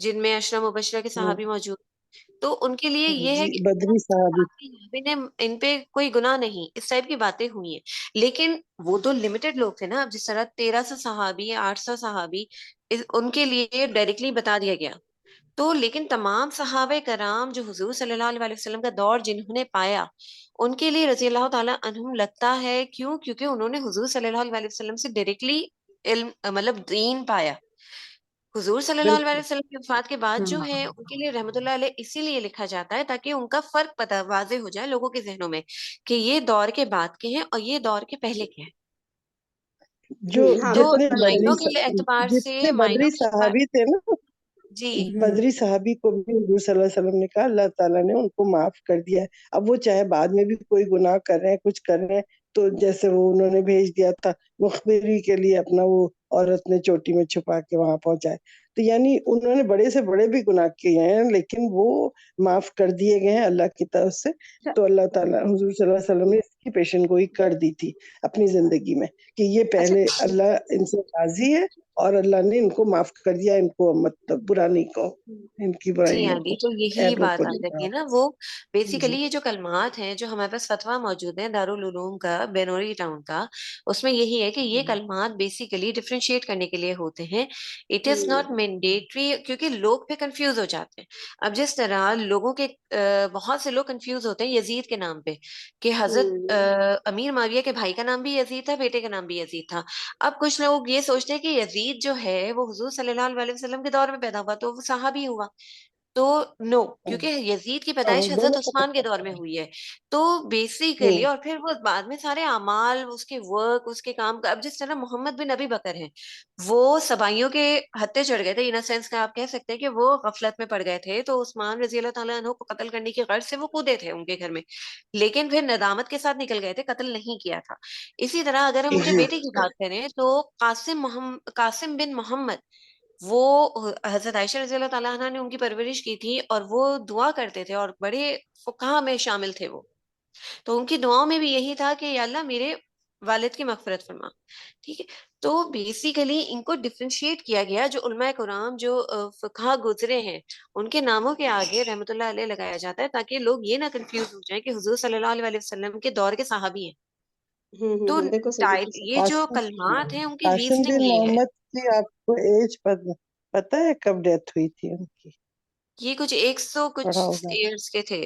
جن میں اشرا مبشرہ کے صحابی موجود. تو ان کے لیے یہ ہے جی کہ بدری صحابی. ان پہ کوئی گناہ نہیں، اس ٹائپ کی باتیں ہوئی ہیں. لیکن وہ تو لمیٹڈ لوگ تھے نا. اب جس طرح 1300 صحابی 800 صحابی ان کے لیے ڈائریکٹلی بتا دیا گیا. تو لیکن تمام صحابہ کرام جو حضور صلی اللہ علیہ وسلم کا دور جنہوں نے پایا، ان کے لیے رضی اللہ تعالیٰ عنہم لگتا ہے. کیوں؟ کیونکہ انہوں نے حضور صلی اللہ علیہ وسلم سے ڈائریکٹلی علم مطلب دین پایا. حضور صلی اللہ علیہ بالکل. وسلم کی وفات کے بعد جو ہے ان کے لیے رحمت اللہ علیہ اسی لیے لکھا جاتا ہے تاکہ ان کا فرق پتہ واضح ہو جائے لوگوں کے ذہنوں میں کہ یہ دور کے بعد کے ہیں اور یہ دور کے پہلے کے ہیں. جو ہاں تو بالکل معنوں کے اعتبار سے جتنے بدری معنوں کے اعتبار صحابی تھے نا، جی بدری صحابی کو بھی حضور صلی اللہ علیہ وسلم نے کہا اللہ تعالیٰ نے ان کو معاف کر دیا ہے. اب وہ چاہے بعد میں بھی کوئی گناہ کر رہے ہیں، کچھ کر رہے ہیں، تو جیسے وہ انہوں نے بھیج دیا تھا مخبری کے لیے اپنا وہ عورت نے چوٹی میں چھپا کے وہاں پہنچائے، تو یعنی انہوں نے بڑے سے بڑے بھی گناہ کیے ہیں لیکن وہ معاف کر دیے گئے ہیں اللہ کی طرف سے. تو اللہ تعالیٰ حضور صلی اللہ علیہ وسلم نے اس کی پیشن گوئی کر دی تھی اپنی زندگی میں کہ یہ اچھا پہلے اللہ ان سے راضی ہے اور اللہ نے ان کو معاف کر دیا. ان کو مطلب برا نہیں کہو، ان کی جی برائیوں ہاں کو، جی. تو یہی عیبوں کو بات آ نہیں جاتی کہا. ہے نا. وہ جی بیسیکلی یہ جو کلمات ہیں جو ہمارے پاس فتویٰ موجود ہیں دارالعلوم کا بینوری ٹاؤن کا، اس میں یہی ہے کہ یہ کلمات بیسیکلی ڈفرینشیٹ کرنے کے لیے ہوتے ہیں. اٹ از ناٹ مینڈیٹری، کیونکہ لوگ پہ کنفیوز ہو جاتے ہیں. اب جس طرح لوگوں کے بہت سے لوگ کنفیوز ہوتے ہیں یزید کے نام پہ کہ حضرت امیر معاویہ کے بھائی کا نام بھی یزید تھا، بیٹے کا نام بھی یزید تھا. اب کچھ لوگ یہ سوچتے ہیں کہ یزید جو ہے وہ حضور صلی اللہ علیہ وسلم کے دور میں پیدا ہوا تو وہ صحابی ہوا. تو نو، کیونکہ یزید کی پیدائش حضرت دونوں کا عثمان کے دور میں ہوئی ہے. تو بیسیکلی اور پھر وہ بعد میں سارے اعمال، اس کے ورک، اس کے کام کا. اب جس طرح محمد بن ابی بکر ہیں، وہ سبائیوں کے ہتھے چڑھ گئے تھے، ان سینس کا آپ کہہ سکتے ہیں کہ وہ غفلت میں پڑ گئے تھے، تو عثمان رضی اللہ تعالیٰ عنہ کو قتل کرنے کی غرض سے وہ کودے تھے ان کے گھر میں، لیکن پھر ندامت کے ساتھ نکل گئے تھے، قتل نہیں کیا تھا. اسی طرح اگر ہم ان کے جی بیٹے کی بات کریں تو قاسم بن محمد، وہ حضرت عائشہ رضی اللہ تعالیٰ عنہ نے ان کی پرورش کی تھی اور وہ دعا کرتے تھے اور بڑے فقہا میں شامل تھے وہ. تو ان کی دعاؤں میں بھی یہی تھا کہ یا اللہ میرے والد کی مغفرت فرما. ٹھیک ہے. تو بیسیکلی ان کو ڈفرینشیٹ کیا گیا. جو علماء کرام جو فقہا گزرے ہیں ان کے ناموں کے آگے رحمت اللہ علیہ لگایا جاتا ہے تاکہ لوگ یہ نہ کنفیوز ہو جائیں کہ حضور صلی اللہ علیہ وسلم کے دور کے صحابی ہیں. تو بالکل صحیح بالکل صحیح. یہ جو قاسم کلمات ہیں ان کی قاسم ریزننگ بن یہ ہے. محمد کی آپ کو ایج پتہ ہے کب ڈیتھ ہوئی تھی ان کی؟ یہ کچھ 100 کچھ پڑھا ہوگا. ایئرس کے تھے.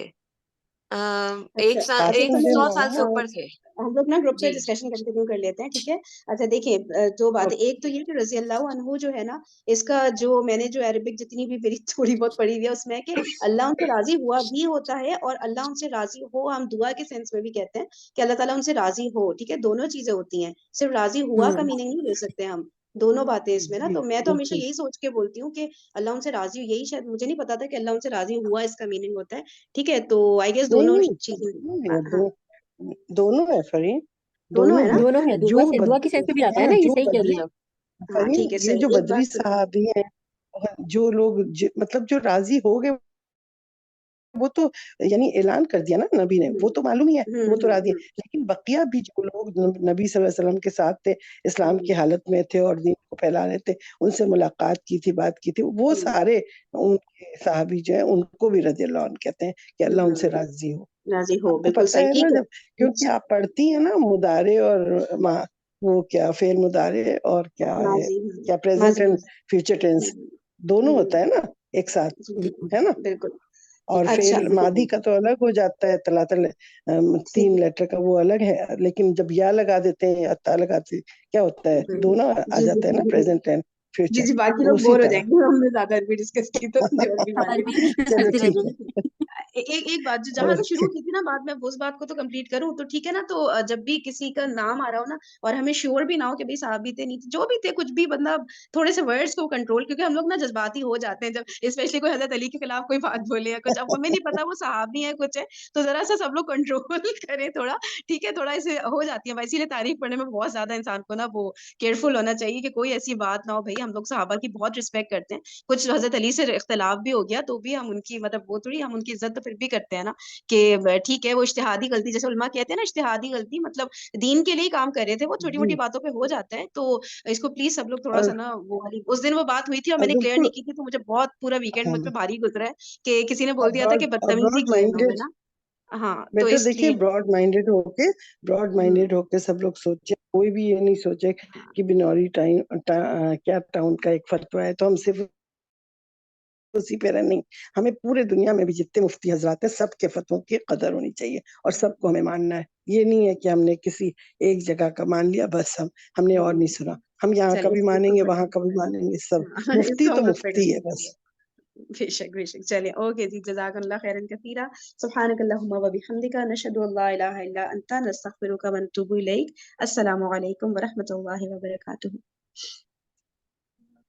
اچھا ایک قاسم بن 100 سال سے اوپر محمد. تھے. ہم لوگ نا گروپ پہ جی ڈسکشن کنٹینیو کر لیتے ہیں. ٹھیک ہے. اچھا دیکھیے دو باتیں. ایک تو یہ کہ رضی اللہ عنہ جو ہے نا، اس کا جو میں نے جو عربک جتنی بھی میری تھوڑی بہت پڑھی ہوئی ہے اس میں کہ اللہ ان سے راضی ہوا بھی ہوتا ہے اور اللہ ان سے راضی ہو ہم دعا کے سینس میں بھی کہتے ہیں کہ اللہ تعالیٰ ان سے راضی ہو. ٹھیک ہے. دونوں چیزیں ہوتی ہیں. صرف راضی ہوا کا میننگ نہیں لے سکتے ہم. دونوں باتیں اس میں نا. جی تو میں تو ہمیشہ بالکل. یہی سوچ کے بولتی ہوں کہ اللہ ان سے راضی ہو. یہی شاید مجھے نہیں پتا تھا کہ اللہ ان سے راضی ہوا اس کا میننگ ہوتا ہے. ٹھیک ہے. تو آئی گیس نہیں دونوں نہیں چیزیں. نہیں، ہاں دونوں ہے فرین، دونوں دونوں ہے نا. ہیں. دونوں ہے. جو دعا کی سینس میں بھی آتا ہے ہاں نا، یہ جو صحیح کہہ رہی بدری ہیں آپ. ہاں فرین، ٹھیک ہے. یہ جو صحیح. ایک بدری بات صحابی ہیں جو لوگ مطلب جو راضی ہو گئے وہ تو یعنی اعلان کر دیا نا نبی نے، وہ تو معلوم ہی ہے وہ تو راضی ہے. لیکن بقیہ بھی جو لوگ نبی صلی اللہ علیہ وسلم کے ساتھ تھے، اسلام کی حالت میں تھے اور دین کو پھیلا رہے تھے، ان سے ملاقات کی تھی، بات کی تھی، وہ سارے ان کے صحابی جو ہیں ان کو بھی رضی اللہ عنہ کہتے ہیں کہ اللہ ان سے راضی ہو. راضی ہو. آپ کو بالکل پتہ صحیح. ہے نا ٹھیک ہے. جب، کیونکہ آپ پڑھتی ہیں نا مضارع اور وہ کیا فعل مضارع اور کیا ہے، ماضی کیا پریزنٹ ماضی. اینڈ فیوچر ٹینس دونوں ہوتا ہے نا ایک ساتھ، ہے نا. بالکل. اور اچھا. فعل ماضی کا تو الگ ہو جاتا ہے، تلاتل 3 لیٹر کا وہ الگ ہے، لیکن جب یا لگا دیتے ہیں یا تا لگاتے ہیں کیا ہوتا ہے، دونوں آ جاتا ہے نا پریزنٹ اینڈ جی فیوچر. جی. باقی تو لوگ اسی بور ہو طرح. جائیں گے ہم نے زیادہ عربی ڈسکس کی تو جو عربی عربی معلوم. ڈسکس چلو کرتے رہ ٹھیک جائیں ہے. گے. ایک بات جو جہاں سے شروع کی تھی نا بات، میں اس بات کو تو کمپلیٹ کروں تو ٹھیک ہے نا. تو جب بھی کسی کا نام آ رہا ہو نا اور ہمیں شیور بھی نہ ہو کہ بھائی صحابی تھے نہیں تھے جو بھی تھے کچھ بھی، بندہ تھوڑے سے ورڈز کو کنٹرول، کیونکہ ہم لوگ نا جذباتی ہو جاتے ہیں جب اسپیشلی کوئی حضرت علی کے خلاف کوئی بات بولے یا کچھ. اب ہمیں نہیں پتا وہ صحابی ہے کچھ ہے، تو ذرا سا سب لوگ کنٹرول کریں تھوڑا. ٹھیک ہے. تھوڑا اسے ہو جاتی ہے اسی لیے تعریف پڑھنے میں بہت زیادہ انسان کو نا وہ کیئرفل ہونا چاہیے کہ کوئی ایسی بات نہ ہو. بھائی ہم لوگ صحابہ کی بہت رسپیکٹ کرتے ہیں. کچھ حضرت علی سے اختلاف بھی ہو گیا تو بھی ہم ان کی مطلب وہ تھوڑی ہم ان کی عزت پہ پھر بھی کرتے ہیں نا کہ ٹھیک ہے وہ اجتہادی غلطی، جیسے علماء کہتے ہیں نا اجتہادی غلطی، مطلب دین کے لیے ہی کام کر رہے تھے وہ، چھوٹی جی موٹی باتوں پہ ہو جاتا ہے. تو اس کو پلیز سب لوگ تھوڑا اور سا نا وہ والی، اس دن وہ بات ہوئی تھی اور میں نے کلیئر بالکل نہیں کی تھی، تو مجھے بہت پورا ویکینڈ مجھ پہ ہاں بھاری گزرا ہے کہ کسی نے بول دیا تھا کہ بدتمیزی براڈ کی ہے انہوں نے مائنڈیڈ، نا. ہاں تو بیٹا اس دیکھیے لیے براڈ ہوں، مائنڈیڈ ہو کے سب لوگ سوچے، کوئی بھی یہ نہیں سوچے ہاں، کہ بنوری کیا ٹاؤن کا ایک فتویٰ ہے تو ہم صرف اسی پہ رہ نہیں، ہمیں پورے دنیا میں بھی جتنے مفتی حضرات ہیں سب کے فتووں کی قدر ہونی چاہیے اور سب کو ہمیں ماننا ہے. یہ نہیں ہے کہ ہم نے کسی ایک جگہ کا مان لیا بس ہم نے اور نہیں سنا، ہم یہاں کا چلیے بھی اس مانیں کو گے مت، وہاں کا بھی مانیں گے، سب ہاں، اس مفتی کو تو مت پکڑ، مفتی ہے بس. بے شک بے شک. چلیں اوکے جی، جزاک اللہ خیرا کثیرا، سبحانک اللہم و بحمدک، نشہد ان لا الہ الا انت، نستغفرک و نتوب الیک. السلام علیکم ورحمۃ اللہ وبرکاتہ.